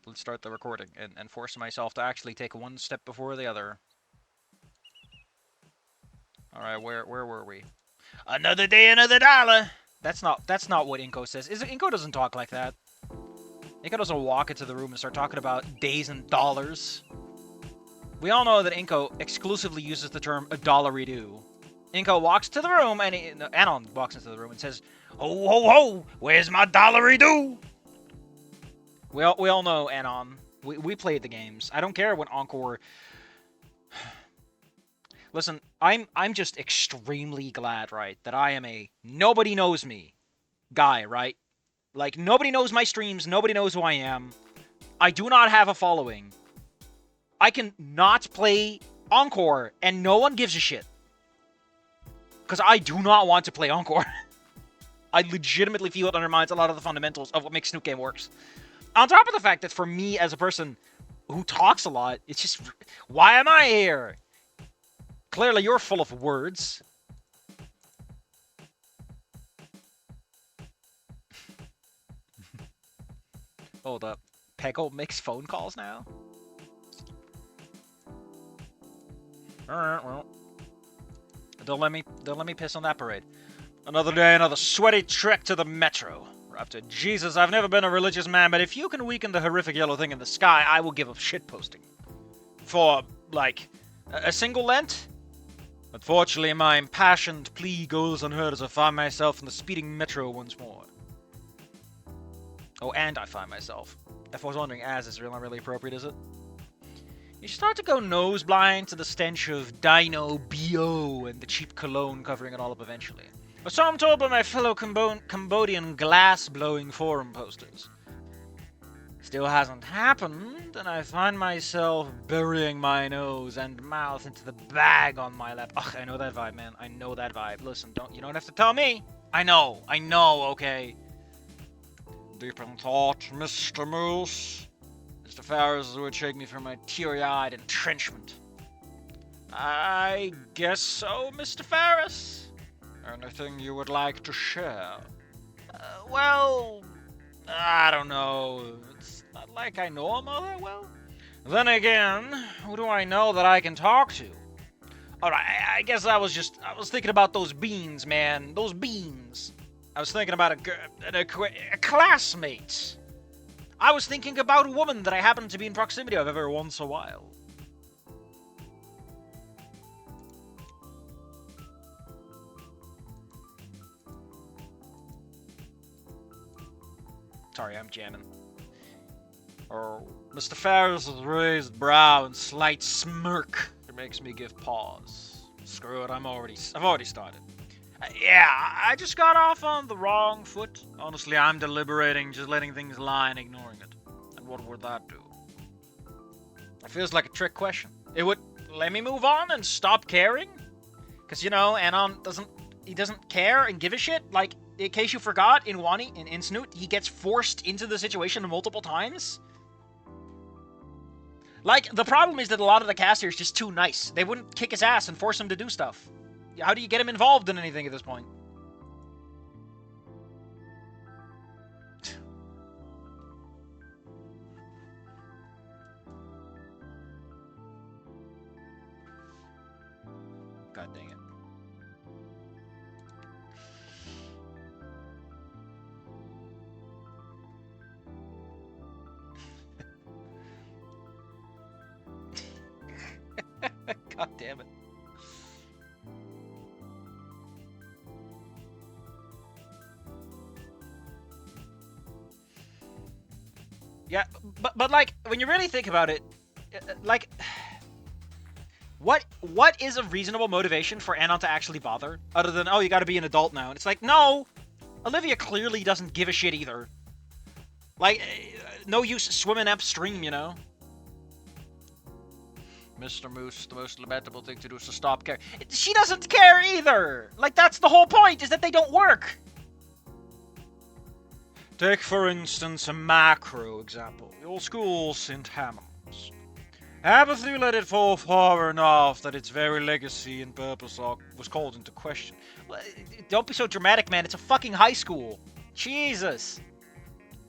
let's start the recording and force myself to actually take one step before the other. All right, where were we? Another day, another dollar. That's not what Inko says. Inko doesn't talk like that. Inko doesn't walk into the room and start talking about days and dollars. We all know that Inko exclusively uses the term a dollary-do. Inko walks to the room and Anon walks into the room and says, "Ho ho ho! Where's my dollary-do?" We all know Anon. We played the games. I don't care when Encore. Listen, I'm just extremely glad, right, that I am a nobody knows me guy, right? Like, nobody knows my streams, nobody knows who I am. I do not have a following. I can not play Encore, and no one gives a shit. Because I do not want to play Encore. I legitimately feel it undermines a lot of the fundamentals of what makes Snoot game works. On top of the fact that for me, as a person who talks a lot, it's just, why am I here? Clearly, you're full of words. Hold up. Peggle makes phone calls now? Alright, well. Don't let me piss on that parade. Another day, another sweaty trek to the metro. We're up to Jesus, I've never been a religious man, but if you can weaken the horrific yellow thing in the sky, I will give up shitposting. For, like, a single Lent? Unfortunately, my impassioned plea goes unheard as I find myself in the speeding metro once more. Oh, and I find myself. If I was wondering, as is not really appropriate, is it? You start to go nose blind to the stench of Dino BO and the cheap cologne covering it all up eventually. Or so I'm told by my fellow Cambodian glass-blowing forum posters. Still hasn't happened, and I find myself burying my nose and mouth into the bag on my lap. Ugh, I know that vibe, man. I know that vibe. Listen, you don't have to tell me. I know, okay. Deep in thought, Mr. Moose. Mr. Farris would shake me from my teary-eyed entrenchment. I guess so, Mr. Farris. Anything you would like to share? Well, I don't know. It's not like I know him all that well. Then again, who do I know that I can talk to? Alright, I guess I was thinking about those beans, man. Those beans. I was thinking about a classmate. I was thinking about a woman that I happen to be in proximity of every once in a while. Sorry, I'm jamming. Or Mr. Farris's raised brow and slight smirk. It makes me give pause. Screw it, I've already started. Yeah, I just got off on the wrong foot. Honestly, I'm deliberating, just letting things lie and ignoring it. And what would that do? It feels like a trick question. It would let me move on and stop caring? Because, you know, Anon doesn't care and give a shit. Like, in case you forgot, in Wani, in Snoot, he gets forced into the situation multiple times. Like, the problem is that a lot of the cast here is just too nice. They wouldn't kick his ass and force him to do stuff. How do you get him involved in anything at this point? God dang it. God damn it. Yeah, but like, when you really think about it, like, what is a reasonable motivation for Anon to actually bother? Other than, oh, you gotta be an adult now. And it's like, no! Olivia clearly doesn't give a shit either. Like, no use swimming upstream, you know? Mr. Moose, the most lamentable thing to do is to stop caring. She doesn't care either! Like, that's the whole point, is that they don't work! Take, for instance, a macro example. Your school, St. Hammond's. Haven't you let it fall far enough that its very legacy and purpose was called into question? Well, don't be so dramatic, man. It's a fucking high school. Jesus.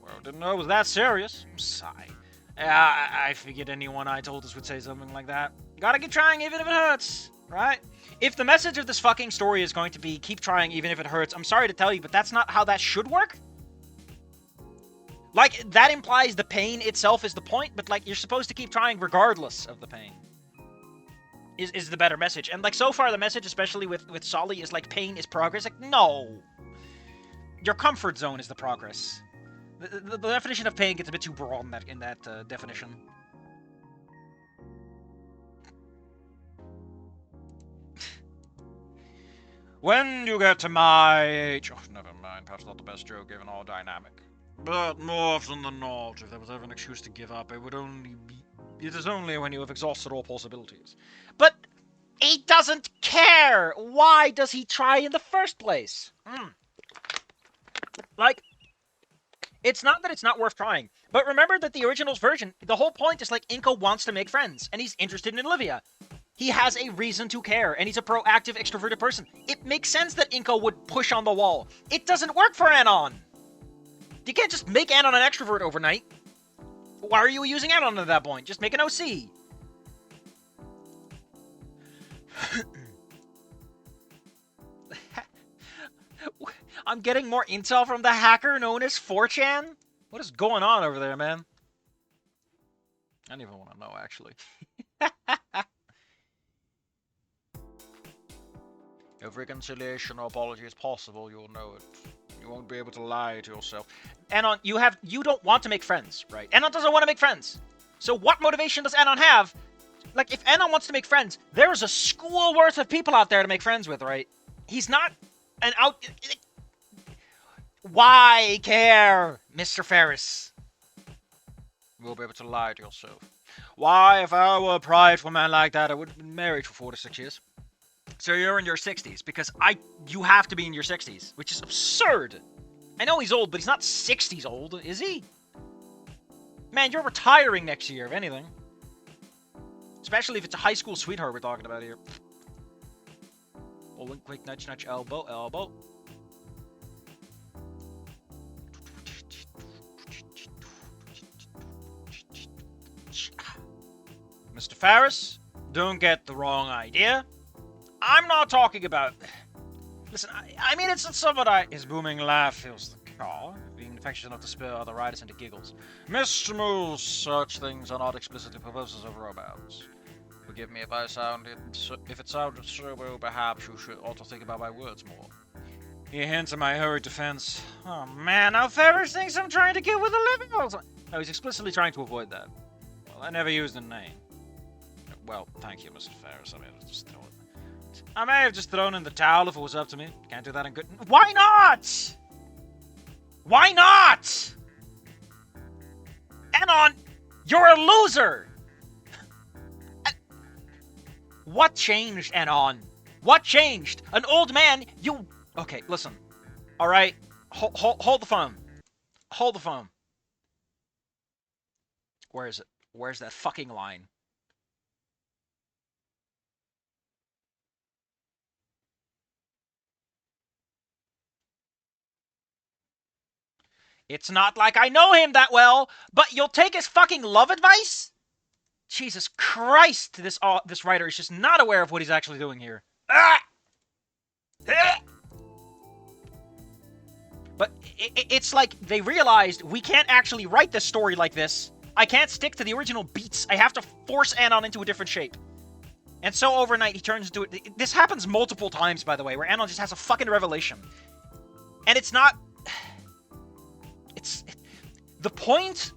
Well, didn't know it was that serious. Sigh. I figured anyone I told us would say something like that. Gotta keep trying even if it hurts, right? If the message of this fucking story is going to be keep trying even if it hurts, I'm sorry to tell you, but that's not how that should work. Like, that implies the pain itself is the point, but, like, you're supposed to keep trying regardless of the pain. Is the better message. And, like, so far the message, especially with Solly, is, like, pain is progress. Like, no! Your comfort zone is the progress. The definition of pain gets a bit too broad in that definition. When you get to my age... Oh, never mind. Perhaps not the best joke given all dynamic. But more often than not, if there was ever an excuse to give up, it is only when you have exhausted all possibilities. But he doesn't care! Why does he try in the first place? Like, it's not that it's not worth trying, but remember that the original's version, the whole point is like Inko wants to make friends, and he's interested in Olivia. He has a reason to care, and he's a proactive, extroverted person. It makes sense that Inko would push on the wall. It doesn't work for Anon! You can't just make Anon an extrovert overnight. Why are you using Anon at that point? Just make an OC. I'm getting more intel from the hacker known as 4chan? What is going on over there, man? I don't even want to know, actually. If reconciliation or apology is possible, you'll know it. You won't be able to lie to yourself. Anon, you don't want to make friends, right? Anon doesn't want to make friends. So what motivation does Anon have? Like, if Anon wants to make friends, there's a school worth of people out there to make friends with, right? He's not an out... Why care, Mr. Ferris? You will be able to lie to yourself. Why, if I were a prideful man like that, I would have been married for 4 to 6 years. So you're in your 60s, because you have to be in your 60s, which is absurd. I know he's old, but he's not 60s old, is he? Man, you're retiring next year, if anything. Especially if it's a high school sweetheart we're talking about here. Oh, one quick nudge, nudge, elbow, elbow. Mr. Ferris, don't get the wrong idea. I'm not talking about... Listen, I mean, it's somewhat His booming laugh fills the car, being infectious enough to spur other riders into giggles. Mr. Moose, such things are not explicitly proposals of romance. Forgive me if it sounded so well, perhaps you should also think about my words more. He hints at my hurried defense. Oh man, now Ferris thinks I'm trying to get with Olivia. No, he's explicitly trying to avoid that. Well, I never used the name. Well, thank you, Mr. Ferris. I may have just thrown in the towel if it was up to me. Can't do that in good... Why not? Why not? Anon, you're a loser! What changed, Anon? What changed? An old man, you... Okay, listen. Alright, hold the phone. Hold the phone. Where is it? Where's that fucking line? It's not like I know him that well, but you'll take his fucking love advice? Jesus Christ, this writer is just not aware of what he's actually doing here. Ah! But it's like they realized we can't actually write this story like this. I can't stick to the original beats. I have to force Anon into a different shape. And so overnight he turns into it. This happens multiple times, by the way, where Anon just has a fucking revelation. And it's not... The point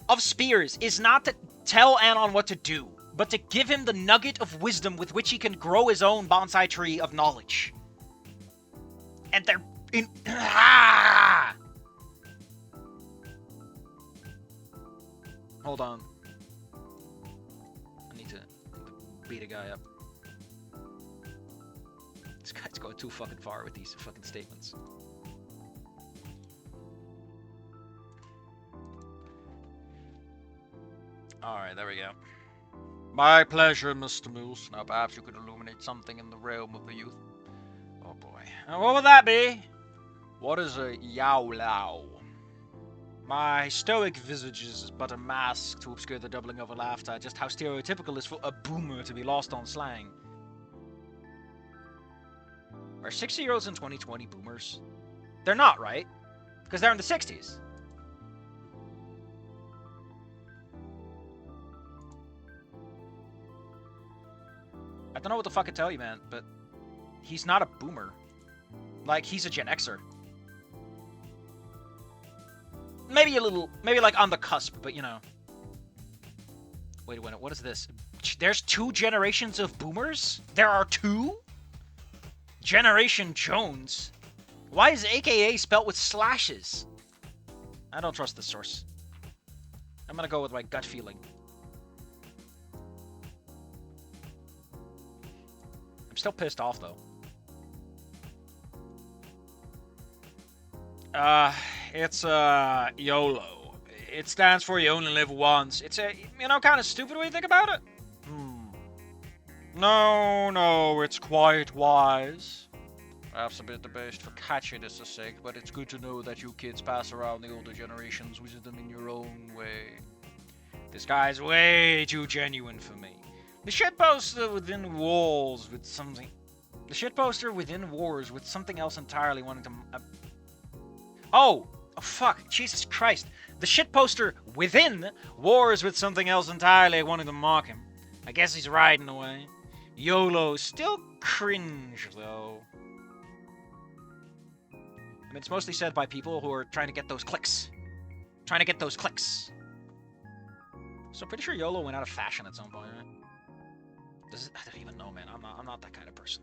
of Spears is not to tell Anon what to do, but to give him the nugget of wisdom with which he can grow his own bonsai tree of knowledge. And they're in... Hold on. I need to beat a guy up. This guy's going too fucking far with these fucking statements. Alright, there we go. My pleasure, Mr. Moose. Now perhaps you could illuminate something in the realm of the youth. Oh boy. Now what would that be? What is a Yao Lao? My stoic visage is but a mask to obscure the doubling of a laughter, just how stereotypical it is for a boomer to be lost on slang. Are 60-year-olds in 2020 boomers? They're not, right? Because they're in the 60s. I don't know what the fuck to tell you, man, but he's not a boomer. Like, he's a Gen Xer. Maybe a little, maybe like on the cusp, but you know. Wait a minute, what is this? There's 2 generations of boomers? There are 2? Generation Jones? Why is AKA spelt with slashes? I don't trust this source. I'm gonna go with my gut feeling. I'm still pissed off, though. It's YOLO. It stands for you only live once. It's a, you know, kind of stupid when you think about it. No, it's quite wise. Perhaps a bit debased for catchiness' sake, but it's good to know that you kids pass around the older generation's wisdom in your own way. This guy's way too genuine for me. The shitposter within walls with something... The shitposter within wars with something else entirely wanting to... Oh, fuck, Jesus Christ. The shitposter within wars with something else entirely wanting to mock him. I guess he's right in a way. YOLO, still cringe, though. I mean, it's mostly said by people who are trying to get those clicks. So I'm pretty sure YOLO went out of fashion at some point, right? I don't even know, man. I'm not that kind of person.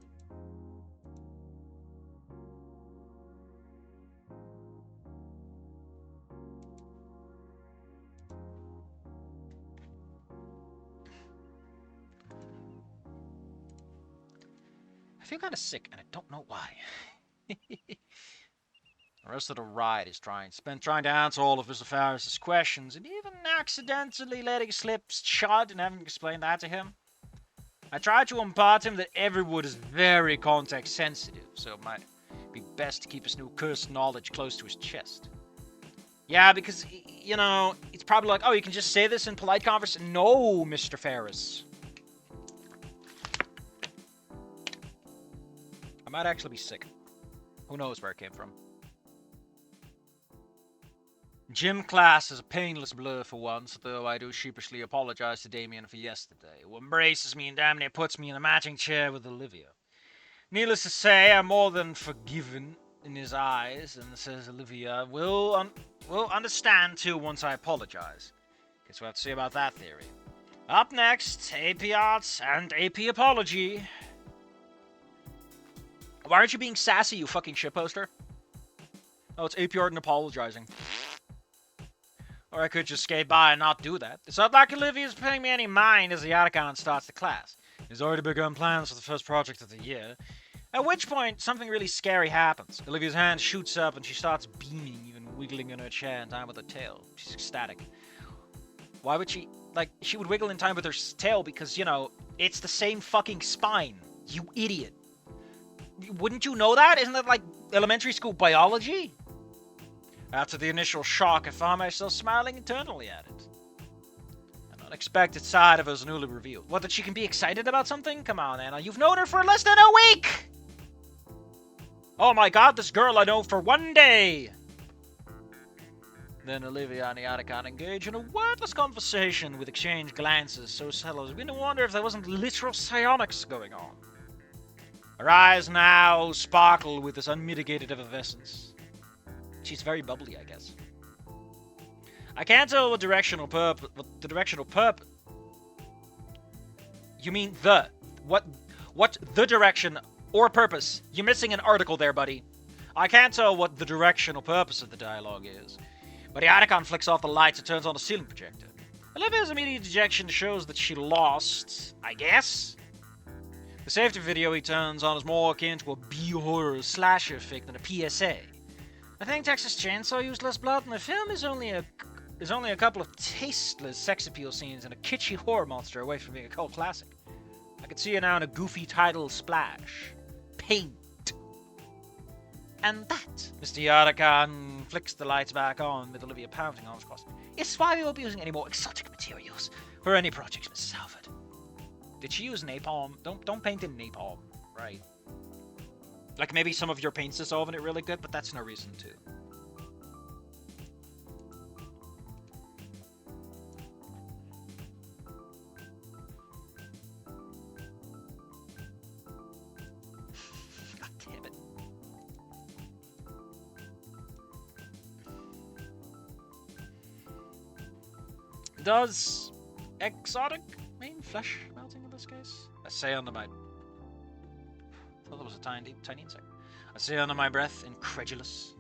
I feel kind of sick, and I don't know why. The rest of the ride is trying to answer all of Mr. Ferris's questions, and even accidentally letting slip shot and having to explain that to him. I tried to impart him that every word is very context sensitive, so it might be best to keep his new cursed knowledge close to his chest. Yeah, because, you know, it's probably like, oh, you can just say this in polite conversation. No, Mr. Ferris. I might actually be sick. Who knows where it came from. Gym class is a painless blur for once, though I do sheepishly apologize to Damien for yesterday, who embraces me and damn near puts me in a matching chair with Olivia. Needless to say, I'm more than forgiven in his eyes, and says Olivia will understand too once I apologize. Guess we'll have to see about that theory. Up next, AP Arts and AP Apology. Why aren't you being sassy, you fucking shitposter? Oh, it's AP Art and apologizing. Or I could just skate by and not do that. It's not like Olivia's paying me any mind as the Atticon starts the class. He's already begun plans for the first project of the year. At which point, something really scary happens. Olivia's hand shoots up and she starts beaming, even wiggling in her chair in time with her tail. She's ecstatic. Why would she... Like, she would wiggle in time with her tail because, you know, it's the same fucking spine. You idiot. Wouldn't you know that? Isn't that like elementary school biology? After the initial shock, I found myself smiling internally at it. An unexpected side of her is newly revealed. What, that she can be excited about something? Come on, Anna. You've known her for less than a week! Oh my god, this girl I know for one day! Then Olivia and the Atticon engage in a wordless conversation with exchanged glances so subtle as we to wonder if there wasn't literal psionics going on. Her eyes now sparkle with this unmitigated effervescence. She's very bubbly, I guess. I can't tell what the directional purpose... You mean the... What the direction or purpose? You're missing an article there, buddy. I can't tell what the directional purpose of the dialogue is. But the Atticon flicks off the lights and turns on the ceiling projector. Olivia's immediate dejection shows that she lost, I guess? The safety video he turns on is more akin to a B-horror slasher fic than a PSA. I think Texas Chainsaw used less blood, and the film is only a couple of tasteless sex appeal scenes and a kitschy horror monster away from being a cult classic. I could see it now in a goofy title splash. Paint. And that, Mr. Yardakan flicks the lights back on with Olivia pounding arms crossed, is why we won't be using any more exotic materials for any projects, Mrs. Halford. Did she use napalm? Don't paint in napalm, right? Like, maybe some of your paint's dissolving it really good, but that's no reason to. God damn it. Does exotic mean flesh melting in this case? I say under my... I thought that was a tiny insect. I say under my breath, incredulous.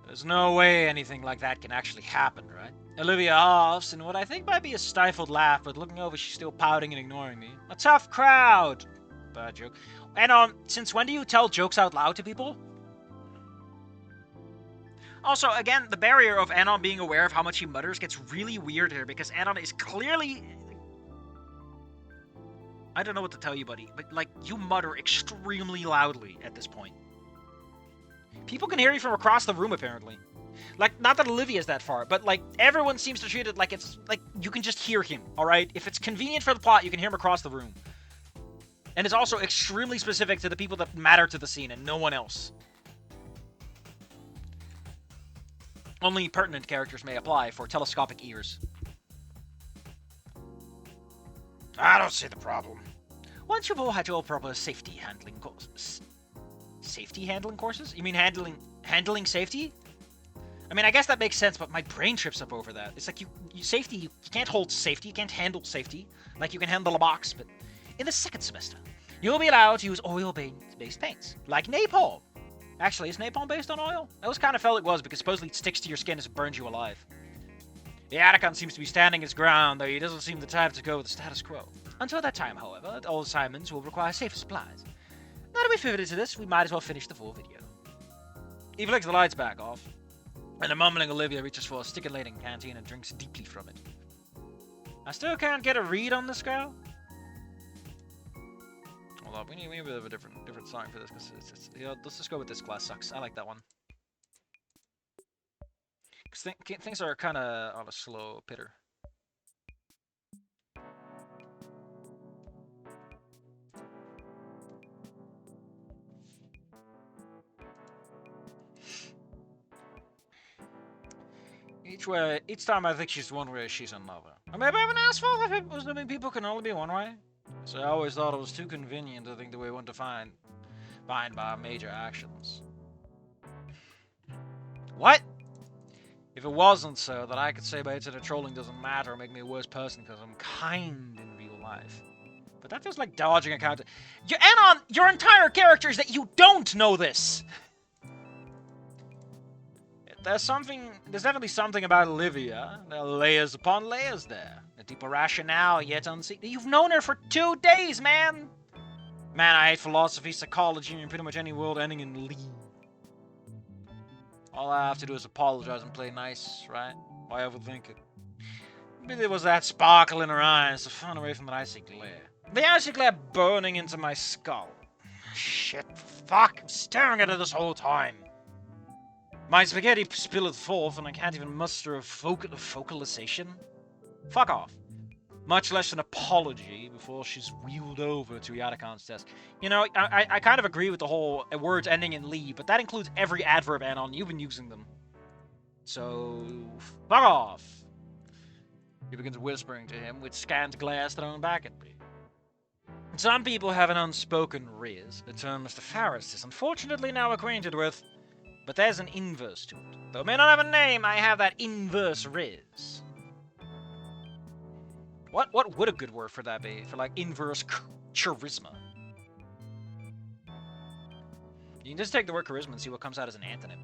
There's no way anything like that can actually happen, right? Olivia laughs in what I think might be a stifled laugh, but looking over, she's still pouting and ignoring me. A tough crowd! Bad joke. And since when do you tell jokes out loud to people? Also, again, the barrier of Anon being aware of how much he mutters gets really weird here, because Anon is clearly... I don't know what to tell you, buddy, but, like, you mutter extremely loudly at this point. People can hear you from across the room, apparently. Like, not that Olivia's that far, but, like, everyone seems to treat it like it's, like, you can just hear him, alright? If it's convenient for the plot, you can hear him across the room. And it's also extremely specific to the people that matter to the scene, and no one else. Only pertinent characters may apply for telescopic ears. I don't see the problem. Once you've all had your proper safety handling courses. Safety handling courses? You mean handling safety? I mean, I guess that makes sense, but my brain trips up over that. It's like you can't hold safety, you can't handle safety, like you can handle a box, but in the second semester, you'll be allowed to use oil-based paints, like napalm. Actually, is napalm based on oil? I always kind of felt it was, because supposedly it sticks to your skin as it burns you alive. The Atticon seems to be standing his ground, though he doesn't seem the type to go with the status quo. Until that time, however, all assignments will require safer supplies. Now that we've pivoted to this, we might as well finish the full video. He flicks the lights back off, and a mumbling Olivia reaches for a stick-and-laden canteen and drinks deeply from it. I still can't get a read on this girl. Hold up, we need a bit of a different song for this, because let's just go with This Class Sucks. I like that one. Because things are kind of on a slow pitter. Each time I think she's one way, she's another. Or maybe I'm an asshole if assuming people can only be one way. So I always thought it was too convenient to think the way one defined by major actions. What? If it wasn't so, that I could say my internet trolling doesn't matter or make me a worse person because I'm kind in real life. But that feels like dodging a counter. Anon, your entire character is that you don't know this! There's definitely something about Olivia. There are layers upon layers there. A deeper rationale yet unseen. You've known her for 2 days, man! Man, I hate philosophy, psychology, and pretty much any world ending in Lee. All I have to do is apologize and play nice, right? Why overthink it? Maybe there was that sparkle in her eyes to find away from that icy glare. The icy glare burning into my skull. Shit, fuck, I'm staring at it this whole time. My spaghetti spilleth forth, and I can't even muster a focalization. Fuck off. Much less an apology before she's wheeled over to Yatakon's desk. You know, I kind of agree with the whole words ending in Lee, but that includes every adverb anon. You've been using them. So, fuck off. He begins whispering to him with scant glares thrown back at me. Some people have an unspoken riz, a term Mr. Farris is unfortunately now acquainted with. But there's an inverse to it. Though it may not have a name, I have that inverse riz. What would a good word for that be? For, like, inverse charisma? You can just take the word charisma and see what comes out as an antonym.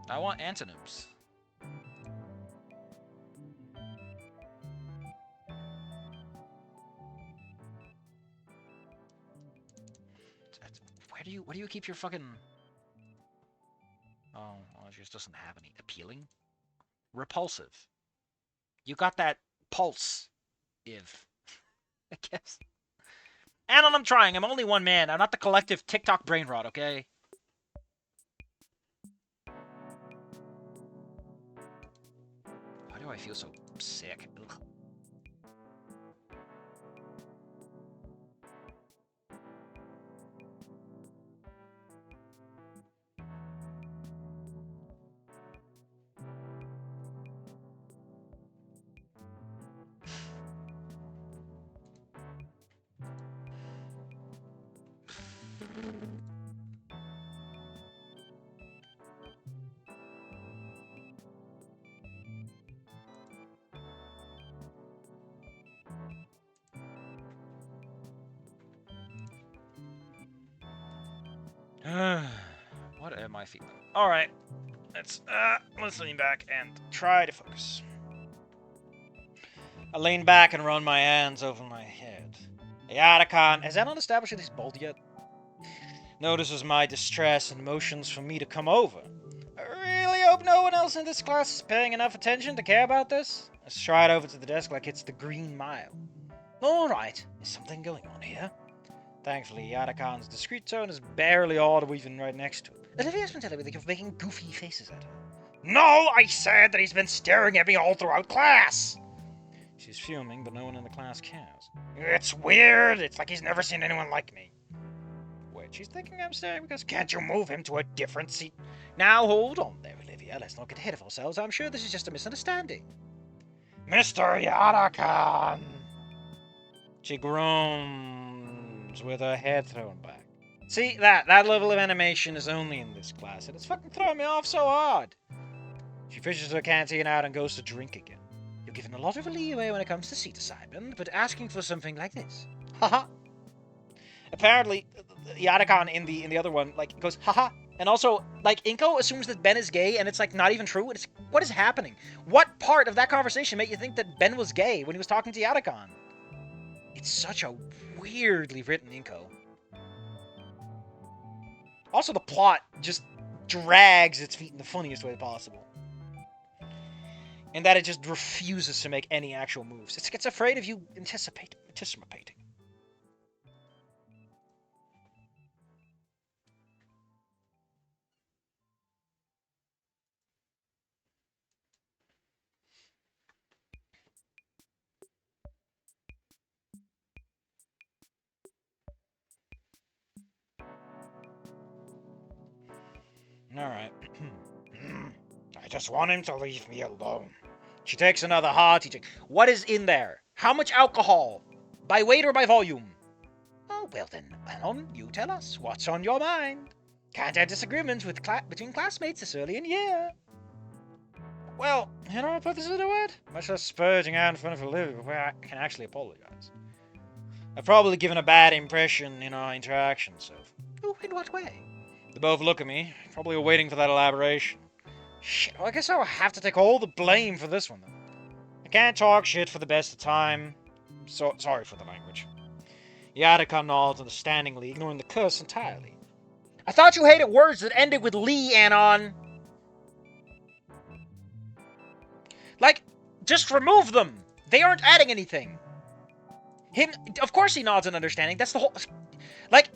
I want antonyms. you keep your fucking... Oh, well, it just doesn't have any. Appealing? Repulsive. You got that pulse, if. I guess. Anon, I'm trying. I'm only one man. I'm not the collective TikTok brain rot, okay? Why do I feel so sick? Ugh. What am I feeling? Alright. Let's lean back and try to focus. I lean back and run my hands over my head. Yadakan, has Anon established that he's bald yet? Notices my distress and motions for me to come over. I really hope no one else in this class is paying enough attention to care about this. I stride over to the desk like it's the Green Mile. Alright, is something going on here? Thankfully, Yadakan's discreet tone is barely audible even right next to him. Olivia's been telling me that you're making goofy faces at her. No, I said that he's been staring at me all throughout class! She's fuming, but no one in the class cares. It's weird. It's like he's never seen anyone like me. Wait, she's thinking I'm staring because can't you move him to a different seat? Now hold on there, Olivia. Let's not get ahead of ourselves. I'm sure this is just a misunderstanding. Mr. Yadakan! She groans with her head thrown back. See, that level of animation is only in this class, and it's fucking throwing me off so hard. She fishes her canteen out and goes to drink again. You're given a lot of leeway when it comes to seat assignment, but asking for something like this. Haha. Apparently, Yadakan in the other one, like, goes, haha. And also, like, Inko assumes that Ben is gay, and it's, like, not even true. It's, what is happening? What part of that conversation made you think that Ben was gay when he was talking to Yadakan? It's such a weirdly written Inko. Also, the plot just drags its feet in the funniest way possible. And that it just refuses to make any actual moves. It gets afraid of you anticipating. Alright. I just want him to leave me alone. She takes another hearty drink. What is in there? How much alcohol? By weight or by volume? Oh, well then, Anon, you tell us. What's on your mind? Can't have disagreements between classmates this early in the year. Well, how do I put this into a word? Much less spurging out in front of Olivia before I can actually apologize. I've probably given a bad impression in our interactions, so... Oh, in what way? They both look at me, probably waiting for that elaboration. Shit, well, I guess I'll have to take all the blame for this one, then. I can't talk shit for the best of time. So sorry for the language. Yadakan nods understandingly, ignoring the curse entirely. I thought you hated words that ended with Lee, Anon. Like, just remove them. They aren't adding anything. Of course he nods in understanding. That's the whole... Like,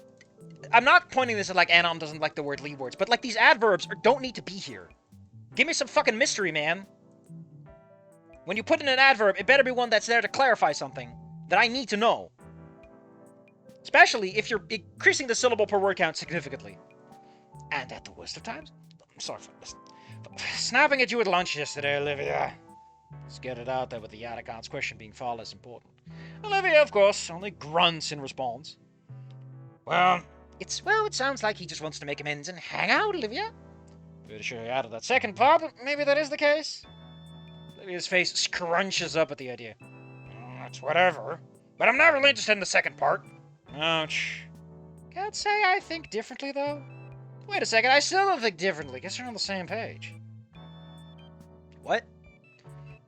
I'm not pointing this at, like, Anon doesn't like the word Lee words, but, like, these adverbs don't need to be here. Give me some fucking mystery, man. When you put in an adverb, it better be one that's there to clarify something that I need to know. Especially if you're increasing the syllable per word count significantly. And at the worst of times, I'm sorry for this. Snapping at you at lunch yesterday, Olivia. Let's get it out there with the Yadakan's question being far less important. Olivia, of course, only grunts in response. Well, it sounds like he just wants to make amends and hang out, Olivia. Pretty sure he added that second part, but maybe that is the case. Olivia's face scrunches up at the idea. That's whatever. But I'm not really interested in the second part. Ouch. Can't say I think differently, though. Wait a second, I still don't think differently. Guess we're on the same page. What?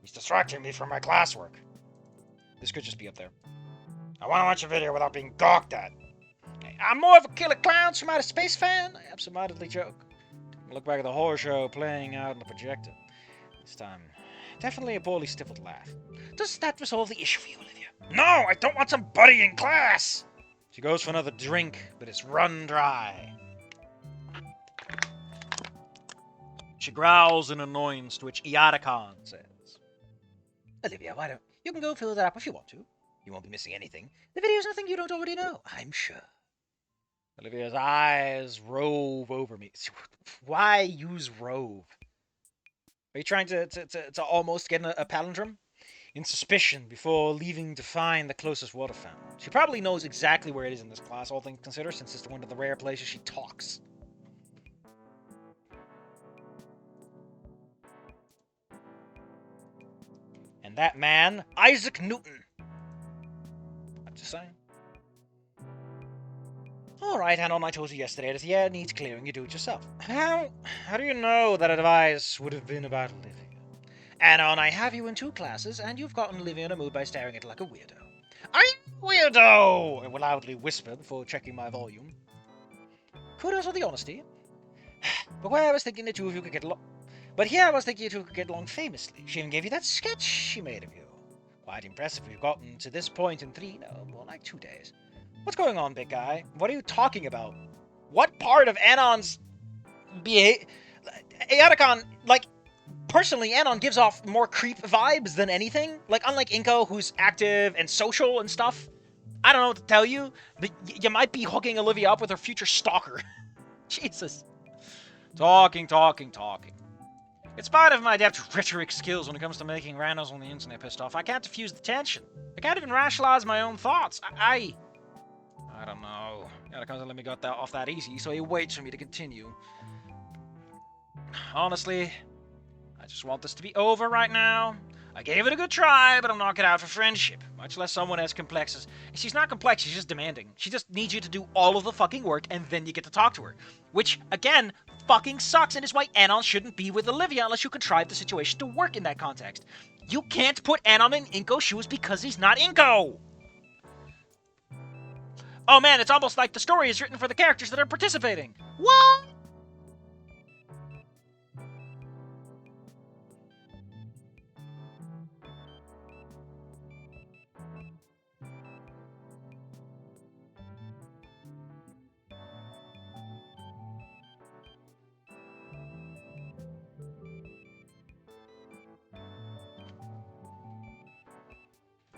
He's distracting me from my classwork. This could just be up there. I want to watch a video without being gawked at. I'm more of a killer clowns from outer space fan, I absentmindedly joke. I look back at the horror show playing out on the projector. This time, definitely a poorly stifled laugh. Does that resolve the issue for you, Olivia? No, I don't want some buddy in class! She goes for another drink, but it's run dry. She growls in annoyance, to which Iadakon says, Olivia, why don't you can go fill that up if you want to. You won't be missing anything. The video's nothing you don't already know, I'm sure. Olivia's eyes rove over me. Why use rove? Are you trying to almost get a palindrome? In suspicion before leaving to find the closest water fountain. She probably knows exactly where it is in this class, all things considered, since it's one of the rare places she talks. And that man, Isaac Newton. I'm just saying. Alright, Anon, I told you yesterday that the air needs clearing, you do it yourself. How do you know that advice would have been about Olivia? Anon, I have you in 2 classes, and you've gotten Olivia in a mood by staring at her like a weirdo. Are you a weirdo? I will loudly whisper before checking my volume. Kudos for the honesty. But here I was thinking you two could get along famously. She even gave you that sketch she made of you. Quite impressive if you've gotten to this point in 3, no, more like 2 days. What's going on, big guy? What are you talking about? What part of Anon's Eoticon, personally, Anon gives off more creep vibes than anything. Unlike Inko, who's active and social and stuff. I don't know what to tell you, but you might be hooking Olivia up with her future stalker. Jesus. Talking. In spite of my adept rhetoric skills when it comes to making randos on the internet pissed off, I can't diffuse the tension. I can't even rationalize my own thoughts. I don't know. Gotta let me get that off that easy, so he waits for me to continue. Honestly, I just want this to be over right now. I gave it a good try, but I'm not cut out for friendship. Much less someone as complex as... She's not complex, she's just demanding. She just needs you to do all of the fucking work, and then you get to talk to her. Which, again, fucking sucks, and is why Anon shouldn't be with Olivia unless you contrive the situation to work in that context. You can't put Anon in Inko's shoes because he's not Inko! Oh man, it's almost like the story is written for the characters that are participating. What?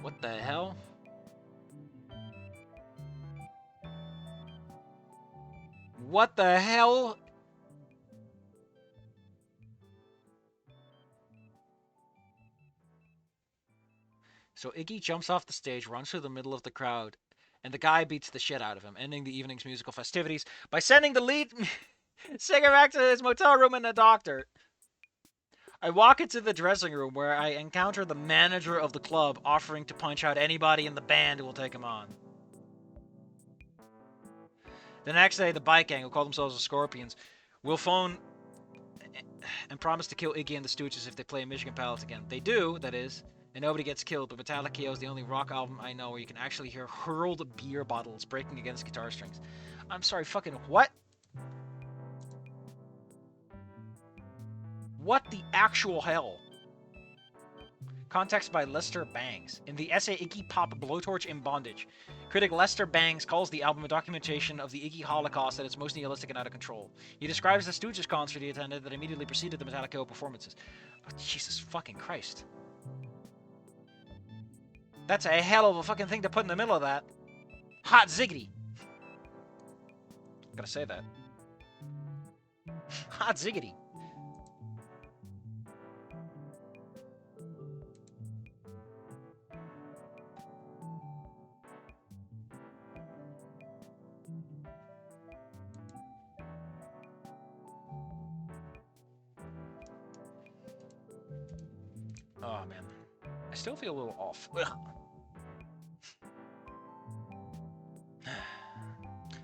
What the hell? What the hell? So Iggy jumps off the stage, runs through the middle of the crowd, and the guy beats the shit out of him, ending the evening's musical festivities by sending the lead singer back to his motel room and a doctor. I walk into the dressing room where I encounter the manager of the club offering to punch out anybody in the band who will take him on. The next day, the bike gang, who call themselves the Scorpions, will phone and promise to kill Iggy and the Stooges if they play Michigan Palace again. They do, that is, and nobody gets killed, but Metallica KO is the only rock album I know where you can actually hear hurled beer bottles breaking against guitar strings. I'm sorry, fucking what? What the actual hell? Context by Lester Bangs. In the essay Iggy Pop Blowtorch in Bondage, critic Lester Bangs calls the album a documentation of the Iggy Holocaust at its most nihilistic and out of control. He describes the Stooges concert he attended that immediately preceded the Metallica performances. Oh, Jesus fucking Christ. That's a hell of a fucking thing to put in the middle of that. Hot ziggity. Gotta say that. Hot ziggity. Oh man, I still feel a little off. Ugh.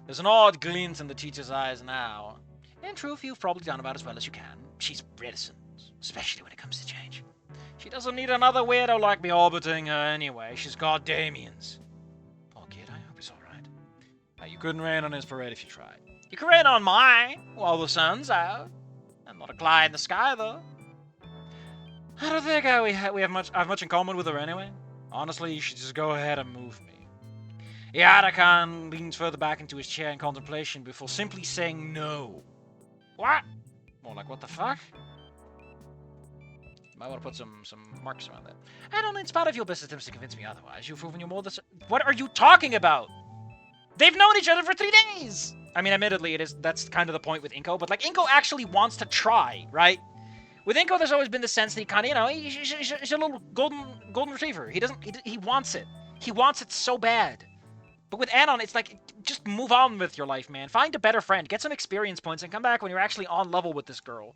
There's an odd glint in the teacher's eyes now. In truth, you've probably done about as well as you can. She's reticent, especially when it comes to change. She doesn't need another weirdo like me orbiting her anyway. She's got Damien's. Poor kid, I hope he's alright. Now, you couldn't rain on his parade if you tried. You can rain on mine while the sun's out. I'm not a cloud in the sky, though. I don't think we have much in common with her anyway. Honestly, you should just go ahead and move me. Yadakan leans further back into his chair in contemplation before simply saying no. What? More like, what the fuck? Might want to put some marks around that. I don't know, in spite of your best attempts to convince me otherwise, you've proven you're more than... What are you talking about? They've known each other for 3 days! I mean, admittedly, that's kind of the point with Inko, but, like, Inko actually wants to try, right? With Inko, there's always been the sense that he kind of, you know, he's a little golden retriever. He wants it. He wants it so bad. But with Anon, it's like, just move on with your life, man. Find a better friend. Get some experience points and come back when you're actually on level with this girl.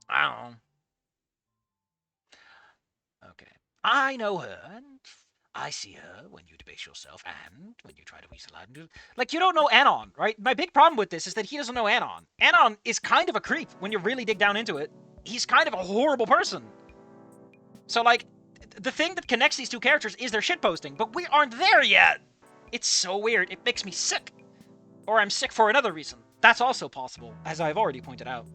I don't know. Okay. I know her, and I see her when you debase yourself and when you try to weasel out. Like, you don't know Anon, right? My big problem with this is that he doesn't know Anon. Anon is kind of a creep when you really dig down into it. He's kind of a horrible person. So, like, the thing that connects these two characters is their shitposting, but we aren't there yet. It's so weird. It makes me sick. Or I'm sick for another reason. That's also possible, as I've already pointed out.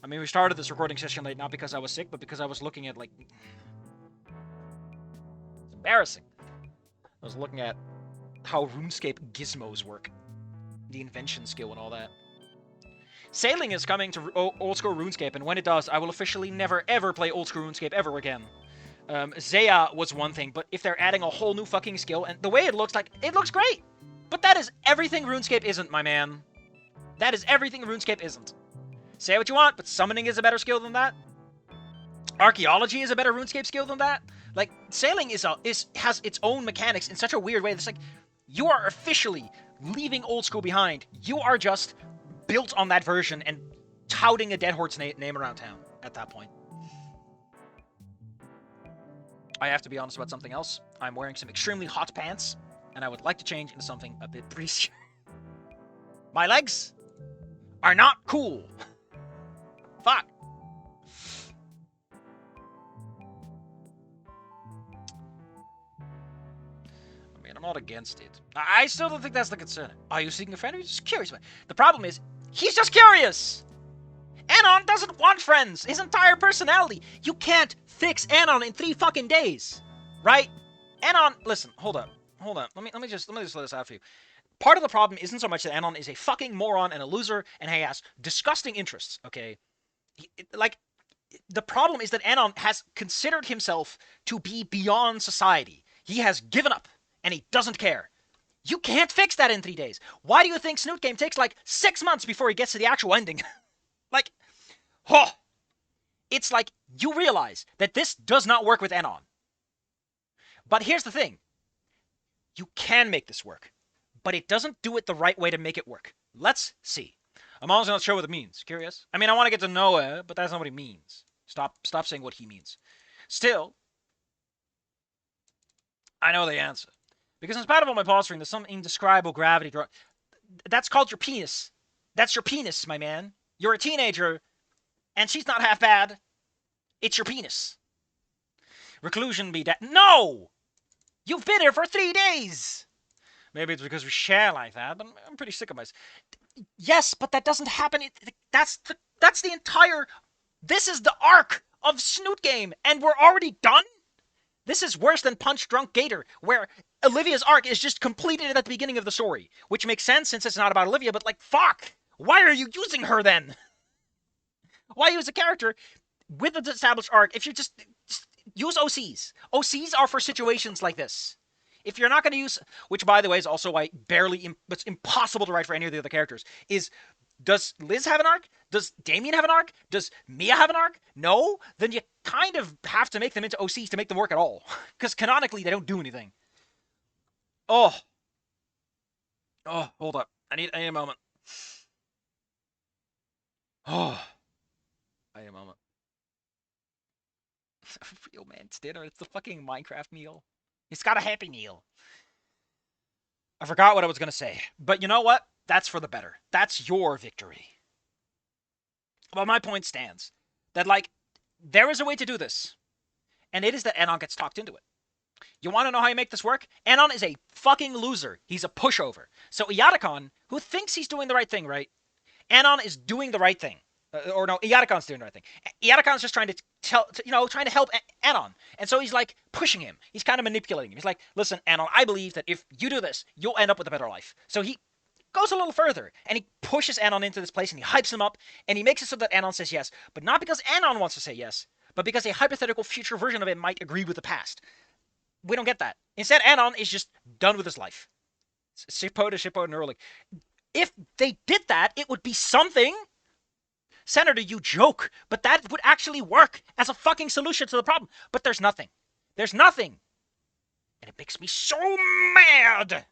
I mean, we started this recording session late not because I was sick, but because I was looking at, like... It's embarrassing. I was looking at how RuneScape gizmos work. The invention skill and all that. Sailing is coming to old school RuneScape, and when it does, I will officially never ever play old school RuneScape ever again. Zaya was one thing, but if they're adding a whole new fucking skill, and the way it looks like, it looks great! But that is everything RuneScape isn't, my man. That is everything RuneScape isn't. Say what you want, but summoning is a better skill than that. Archaeology is a better RuneScape skill than that. Like, sailing has its own mechanics in such a weird way. It's like, you are officially leaving old school behind. You are just built on that version and touting a Dead Horde's name around town at that point. I have to be honest about something else. I'm wearing some extremely hot pants, and I would like to change into something a bit breezier. My legs are not cool. Fuck. I mean, I'm not against it. I still don't think that's the concern. Are you seeking a friend or are you just curious? The problem is, he's just curious! Anon doesn't want friends! His entire personality! You can't fix Anon in 3 fucking days! Right? Anon, listen, hold up. Let me just lay this out for you. Part of the problem isn't so much that Anon is a fucking moron and a loser, and he has disgusting interests, okay? The problem is that Anon has considered himself to be beyond society. He has given up, and he doesn't care. You can't fix that in 3 days. Why do you think Snoot Game takes like 6 months before he gets to the actual ending? Like, oh! It's like, you realize that this does not work with Anon. But here's the thing. You can make this work, but it doesn't do it the right way to make it work. Let's see. I'm also not sure what it means. Curious? I mean, I want to get to know it, but that's not what he means. Stop saying what he means. Still, I know the answer. Because in spite of all my posturing, there's some indescribable gravity draw. That's called your penis. That's your penis, my man. You're a teenager, and she's not half bad. It's your penis. Reclusion be dead. No! You've been here for 3 days! Maybe it's because we share like that, but I'm pretty sick of myself. Yes, but that doesn't happen. That's the entire... This is the arc of Snoot Game, and we're already done? This is worse than Punch Drunk Gator, where Olivia's arc is just completed at the beginning of the story. Which makes sense since it's not about Olivia, but like, fuck! Why are you using her then? Why use a character with an established arc if you just use OCs? OCs are for situations like this. If you're not going to use, which by the way is also why it's impossible to write for any of the other characters, does Liz have an arc? Does Damien have an arc? Does Mia have an arc? No? Then you kind of have to make them into OCs to make them work at all. Because canonically, they don't do anything. Oh, hold up. I need a moment. Oh, I need a moment. Real man's dinner. It's the fucking Minecraft meal. It's got a Happy Meal. I forgot what I was going to say. But you know what? That's for the better. That's your victory. Well, my point stands. That, like, there is a way to do this. And it is that Anon gets talked into it. You want to know how you make this work? Anon is a fucking loser. He's a pushover. So Iyatakon, who thinks he's doing the right thing, right? Anon is doing the right thing. Or no, Iatakon's doing the right thing. Iatakon's just trying to trying to help Anon. And so he's like pushing him. He's kind of manipulating him. He's like, listen, Anon, I believe that if you do this, you'll end up with a better life. So he goes a little further and he pushes Anon into this place and he hypes him up and he makes it so that Anon says yes. But not because Anon wants to say yes, but because a hypothetical future version of it might agree with the past. We don't get that. Instead, Anon is just done with his life. Shippo to Neuralink. If they did that, it would be something. Senator, you joke, but that would actually work as a fucking solution to the problem. But there's nothing. There's nothing. And it makes me so mad.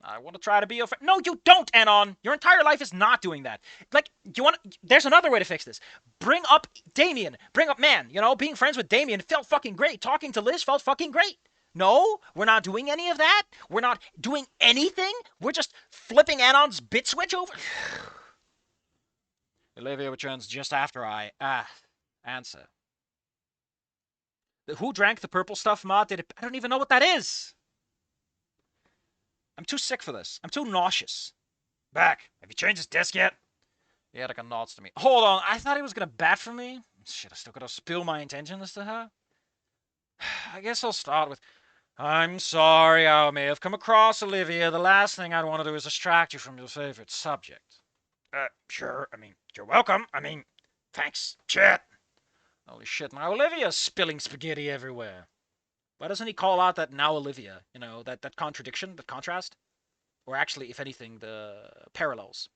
I want to try to be your friend. No, you don't, Anon. Your entire life is not doing that. Like, there's another way to fix this. Bring up Damien. Bring up Man. Being friends with Damien felt fucking great. Talking to Liz felt fucking great. No, we're not doing any of that. We're not doing anything. We're just flipping Anon's bit switch over. Olivia returns just after I answer. Who drank the purple stuff, Ma? I don't even know what that is. I'm too sick for this. I'm too nauseous. Back. Have you changed his desk yet? Yeah, like a nods to me. Hold on. I thought he was gonna bat for me. Shit, I still gotta spill my intentions to her. I guess I'll start with, I'm sorry I may have come across, Olivia. The last thing I'd want to do is distract you from your favorite subject. Sure. I mean, you're welcome. I mean, thanks. Shit. Holy shit. Now Olivia's spilling spaghetti everywhere. Why doesn't he call out that now Olivia? That contradiction, that contrast? Or actually, if anything, the parallels.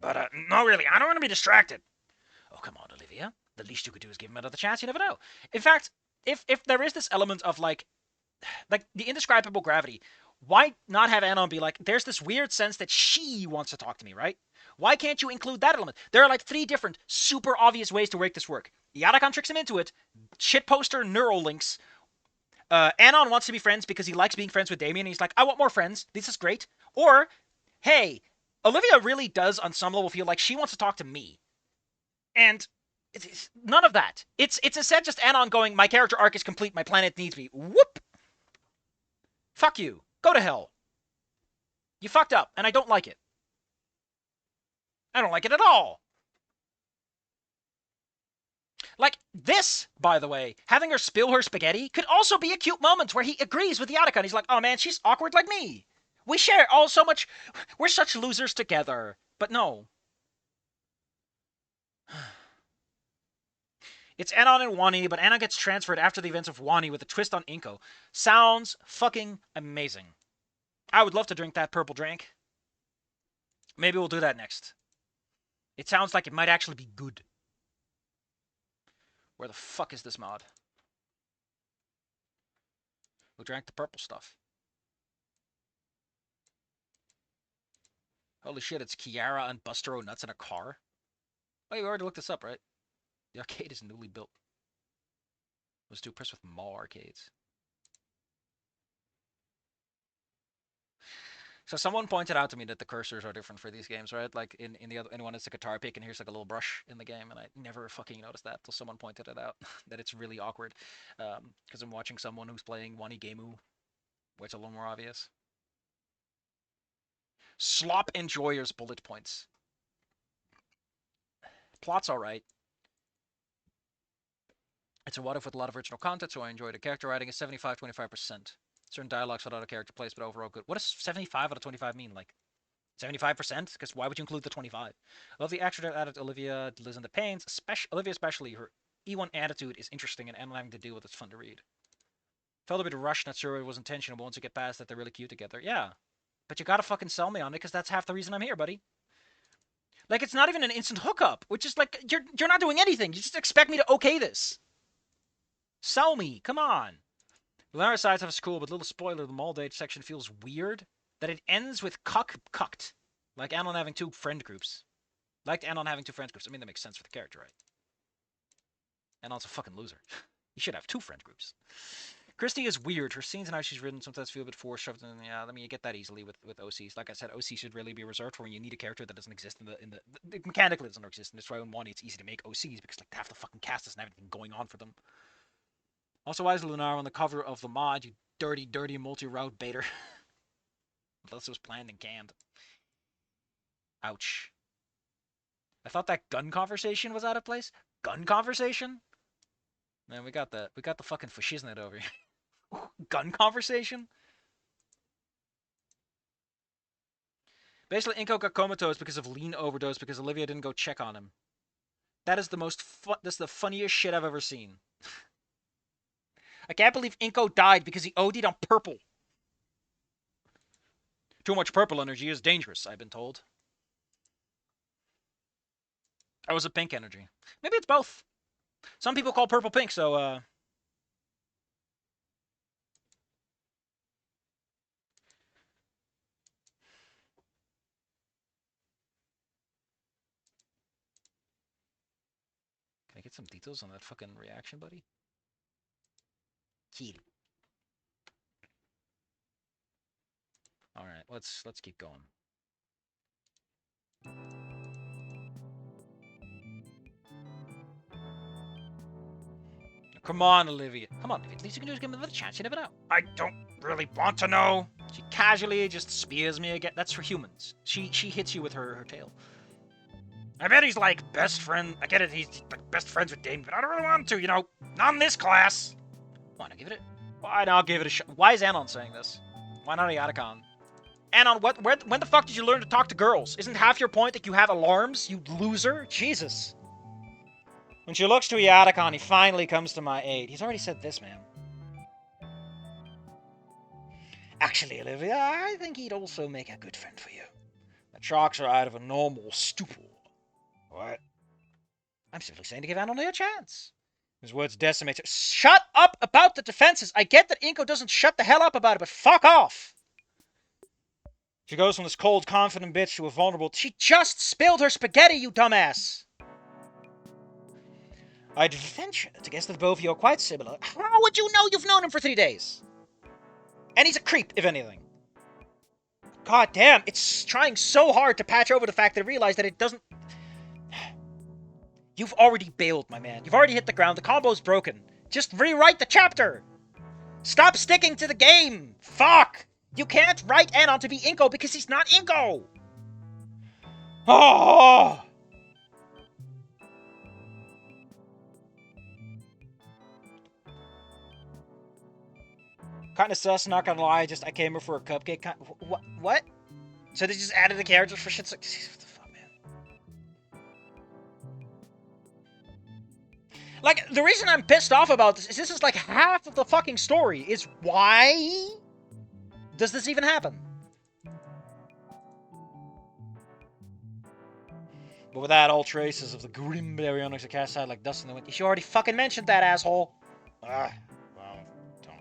But, no, really, I don't want to be distracted. Oh, come on, Olivia. The least you could do is give him another chance. You never know. In fact, if there is this element of, like the indescribable gravity, why not have Anon be like, there's this weird sense that she wants to talk to me, right? Why can't you include that element? There are like 3 different super obvious ways to make this work. Yadakon tricks him into it. Shitposter neural links. Anon wants to be friends because he likes being friends with Damien. He's like, I want more friends. This is great. Or, hey, Olivia really does on some level feel like she wants to talk to me. And it's none of that. It's instead just Anon going, my character arc is complete. My planet needs me. Whoop. Fuck you. Go to hell. You fucked up, and I don't like it. I don't like it at all. Like, this, by the way, having her spill her spaghetti could also be a cute moment where he agrees with Yataka. He's like, oh man, she's awkward like me. We share all so much. We're such losers together. But no. It's Anon and Wani, but Anon gets transferred after the events of Wani with a twist on Inko. Sounds fucking amazing. I would love to drink that purple drink. Maybe we'll do that next. It sounds like it might actually be good. Where the fuck is this mod? Who drank the purple stuff? Holy shit, it's Kiara and Buster O'Nuts in a car? Oh, you already looked this up, right? The arcade is newly built. Was too impressed with mall arcades. So someone pointed out to me that the cursors are different for these games, right? Like in the other one, it's a guitar pick, and here's like a little brush in the game, and I never fucking noticed that till someone pointed it out. That it's really awkward, because I'm watching someone who's playing Wani Gameu, where it's a little more obvious. Slop Enjoyers bullet points. Plot's alright. It's a what if with a lot of original content, so I enjoyed it. Character writing is 75-25%. Certain dialogues without a character plays, but overall good. What does 75 out of 25 mean? Like 75%? Because why would you include the 25? I love the extra that added Olivia, Liz, and the Pains. Olivia especially, her E1 attitude is interesting, and having to deal with it's fun to read. Felt a bit rushed, not sure it was intentional, but once you get past that, they're really cute together. Yeah. But you gotta fucking sell me on it, because that's half the reason I'm here, buddy. Like, it's not even an instant hookup, which is like, you're not doing anything. You just expect me to okay this. Sell me. Come on. Lunar side stuff is cool, but little spoiler, the mall date section feels weird. That it ends with cucked. Like Anon having 2 friend groups. Like Anon having 2 friend groups. I mean, that makes sense for the character, right? Anon's a fucking loser. You should have 2 friend groups. Christy is weird. Her scenes and how she's written sometimes feel a bit forced. Yeah, I mean, you get that easily with OCs. Like I said, OC should really be reserved for when you need a character that doesn't exist in the mechanically doesn't exist. And that's why in Wani it's easy to make OCs because like half the fucking cast doesn't have anything going on for them. Also, why is Lunar on the cover of the mod, you dirty, dirty multi-route baiter? Unless it was planned and canned. Ouch. I thought that gun conversation was out of place. Gun conversation? Man, we got the fucking fascisnet over here. Gun conversation? Basically, Inko got comatose because of lean overdose because Olivia didn't go check on him. That is the that's the funniest shit I've ever seen. I can't believe Inko died because he OD'd on purple. Too much purple energy is dangerous, I've been told. Or was it pink energy? Maybe it's both. Some people call purple pink, so, Can I get some details on that fucking reaction, buddy? Kill. Alright, let's keep going. Come on, Olivia. Come on, Olivia. At least you can do is give him another chance. You never know. I don't really want to know. She casually just spears me again. That's for humans. She hits you with her tail. I bet he's like best friend. I get it. He's like best friends with Damien, but I don't really want to. You know, not in this class. Why not give it? Why not give it a shot? Why is Anon saying this? Why not Iadicon? Anon, when the fuck did you learn to talk to girls? Isn't half your point that you have alarms, you loser? Jesus. When she looks to Iadicon, he finally comes to my aid. He's already said this, man. Actually, Olivia, I think he'd also make a good friend for you. The sharks are out of a normal stupor. What? I'm simply saying to give Anon a chance. His words decimate her. Shut up about the defenses! I get that Inko doesn't shut the hell up about it, but fuck off! She goes from this cold, confident bitch to a vulnerable... She just spilled her spaghetti, you dumbass! I'd venture to guess that both of you are quite similar. How would you know you've known him for 3 days? And he's a creep, if anything. God damn, it's trying so hard to patch over the fact that I realize that it doesn't... You've already bailed, my man. You've already hit the ground. The combo's broken. Just rewrite the chapter! Stop sticking to the game! Fuck! You can't write Anon to be Inko because he's not Inko! Oh! Kinda sus, not gonna lie. I came here for a cupcake. What? So they just added the characters for shit's like... What the fuck, man? Like, the reason I'm pissed off about this is like half of the fucking story is why does this even happen? But with that, all traces of the grim baryonyx are cast out like dust in the wind. You already fucking mentioned that, asshole. Well, don't.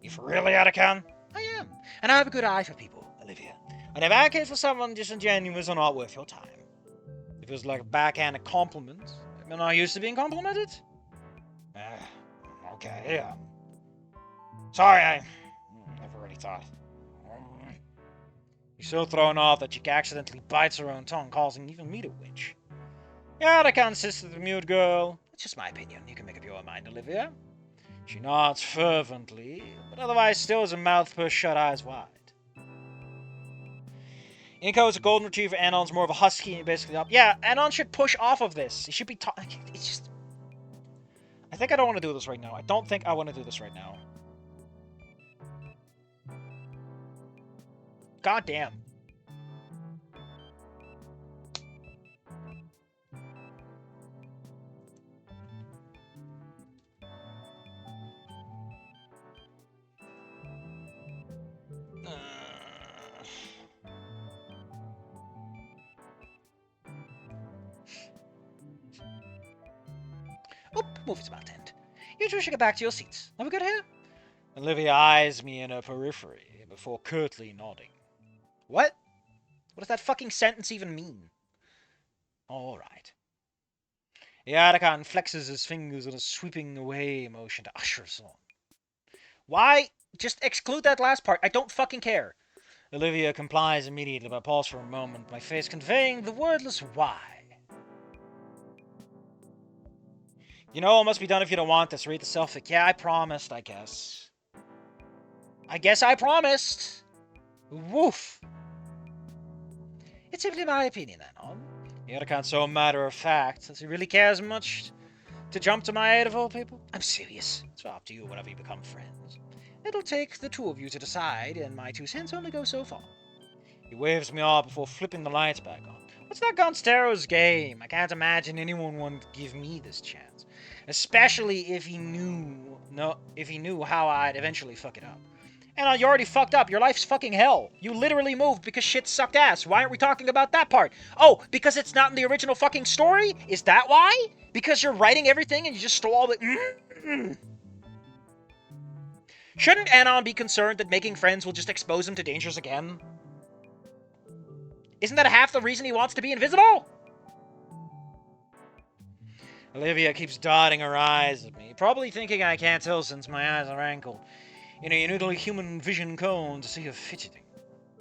You for really out of can? I am. And I have a good eye for people, Olivia. I never advocate for someone disingenuous or not worth your time. If it was like a backhanded compliment, am I not used to being complimented? Okay, sorry, I never really thought. You're so thrown off that she accidentally bites her own tongue, causing even me to winch. Yeah, I can't insist with the mute girl. It's just my opinion. You can make up your mind, Olivia. She nods fervently, but otherwise still has a mouth pushed shut, eyes wide. Inko is a golden retriever, Anon's more of a husky, and basically up. Yeah, Anon should push off of this. He should be it's just... I think I don't want to do this right now. I don't think I want to do this right now. God damn. Movie's about to end. You two should get back to your seats. Are we good here? Olivia eyes me in her periphery before curtly nodding. What? What does that fucking sentence even mean? Alright. Iadicon flexes his fingers in a sweeping away motion to usher us on. Why? Just exclude that last part. I don't fucking care. Olivia complies immediately, but I pause for a moment, my face conveying the wordless why. You know, it must be done if you don't want this. Read the selfic. Yeah, I promised, I guess. I guess I promised. Woof. It's simply my opinion, Anon. The other can't so matter of fact. Does he really care as much to jump to my aid of all people? I'm serious. It's up to you whenever you become friends. It'll take the two of you to decide, and my 2 cents only go so far. He waves me off before flipping the lights back on. What's that Gonstero's game? I can't imagine anyone would give me this chance. Especially if he knew how I'd eventually fuck it up. And you already fucked up. Your life's fucking hell. You literally moved because shit sucked ass. Why aren't we talking about that part? Oh, because it's not in the original fucking story? Is that why? Because you're writing everything and you just stole all the... Shouldn't Anon be concerned that making friends will just expose him to dangers again? Isn't that half the reason he wants to be invisible? Olivia keeps dotting her eyes at me, probably thinking I can't tell since my eyes are angled in a noodly human vision cone to see her fidgeting.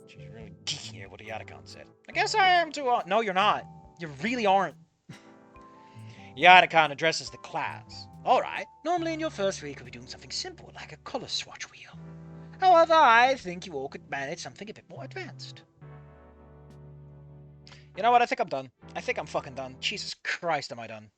She's really geeking at what the Yatacon said. I guess I am too... No, you're not. You really aren't. Yatacon addresses the class. Alright, normally in your first week we'll be doing something simple, like a color swatch wheel. However, I think you all could manage something a bit more advanced. You know what? I think I'm done. I think I'm fucking done. Jesus Christ, am I done.